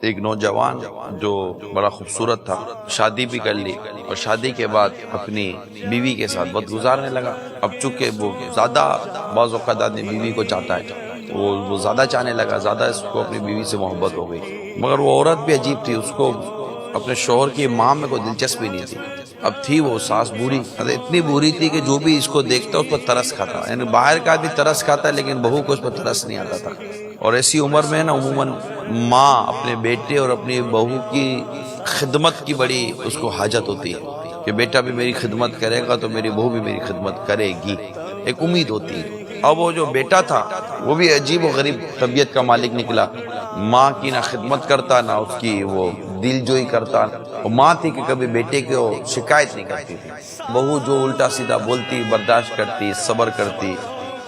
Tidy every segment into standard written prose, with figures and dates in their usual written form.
ایک نوجوان جو بڑا خوبصورت تھا، شادی بھی کر لی اور شادی کے بعد اپنی بیوی کے ساتھ وقت گزارنے لگا۔ اب چونکہ وہ زیادہ بعض اوقات آدمی بیوی کو چاہتا ہے، وہ زیادہ چاہنے لگا، زیادہ اس کو اپنی بیوی سے محبت ہو گئی، مگر وہ عورت بھی عجیب تھی، اس کو اپنے شوہر کی ماں میں کوئی دلچسپی نہیں تھی۔ اب تھی وہ ساس بوڑھی، اتنی بوڑھی تھی کہ جو بھی اس کو دیکھتا اس پر ترس کھاتا، یعنی باہر کا بھی ترس کھاتا لیکن بہو کو اس پر ترس نہیں آتا تھا۔ اور ایسی عمر میں نا عموماً ماں اپنے بیٹے اور اپنی بہو کی خدمت کی بڑی اس کو حاجت ہوتی ہے کہ بیٹا بھی میری خدمت کرے گا تو میری بہو بھی میری خدمت کرے گی، ایک امید ہوتی ہے۔ اب وہ جو بیٹا تھا وہ بھی عجیب و غریب طبیعت کا مالک نکلا، ماں کی نہ خدمت کرتا نہ اس کی وہ دل جوئی کرتا، اور ماں تھی کہ کبھی بیٹے کو شکایت نہیں کرتی تھی، بہو جو الٹا سیدھا بولتی برداشت کرتی، صبر کرتی،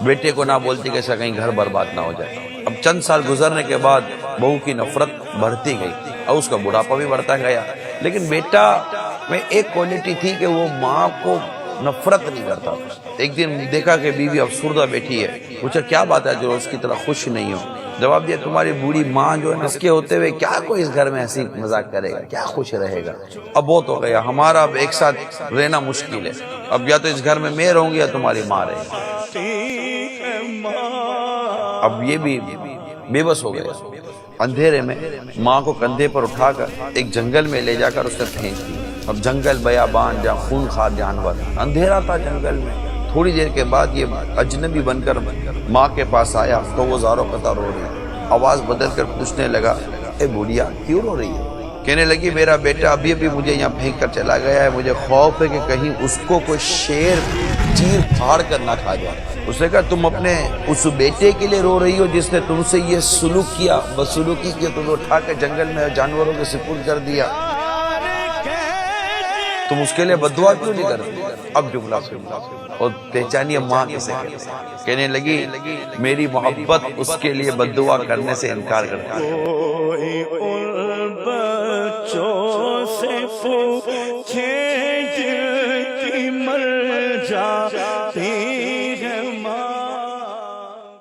بیٹے کو نہ بولتی کہ ایسا کہیں گھر برباد نہ ہو جائے۔ اب چند سال گزرنے کے بعد بہو کی نفرت بڑھتی گئی اور اس کا بڑھاپا بھی بڑھتا گیا، لیکن بیٹا میں ایک کوالٹی تھی کہ وہ ماں کو نفرت نہیں کرتا۔ ایک دن دیکھا کہ بیوی افسردہ بیٹھی ہے، پوچھا کیا بات ہے جو اس کی طرح خوش نہیں ہو؟ جواب دیا تمہاری بوڑھی ماں جو ہے نا، اس کے ہوتے ہوئے کیا کوئی اس گھر میں ایسی مذاق کرے گا، کیا خوش رہے گا؟ اب بہت ہو گیا، ہمارا اب ایک ساتھ رہنا مشکل ہے، اب یا تو اس گھر میں رہوں گی یا تمہاری ماں رہے گی۔ اب یہ بھی بے بس ہو گیا، اندھیرے میں ماں کو کندھے پر اٹھا کر ایک جنگل میں لے جا کر اس نے پھینک دی۔ اب جنگل بیابان جہاں خونخوار جانور، اندھیرا تھا جنگل میں۔ تھوڑی دیر کے بعد یہ اجنبی بن کر ماں کے پاس آیا تو وہ زاروں قطار رو رہی، آواز بدل کر پوچھنے لگا اے بوڑھیا کیوں رو رہی ہے؟ کہنے لگی میرا بیٹا ابھی مجھے یہاں پھینک کر چلا گیا ہے، مجھے خوف ہے کہ کہیں اس کو کوئی شیر چیر پھاڑ کر نہ کھا جائے۔ اس نے کہا تم اپنے اس بیٹے کے لیے رو رہی ہو جس نے تم سے یہ سلوک کیا، بدسلوکی کی، تمہیں اٹھا کے جنگل میں جانوروں کے سپرد کر دیا، تم اس کے لیے بددعا کیوں نہیں کرتی؟ اب جملہ سنو اور پہچانی ماں کسے کہتے ہیں۔ کہنے لگی میری محبت اس کے لیے بددعا کرنے سے انکار کرتی ہے۔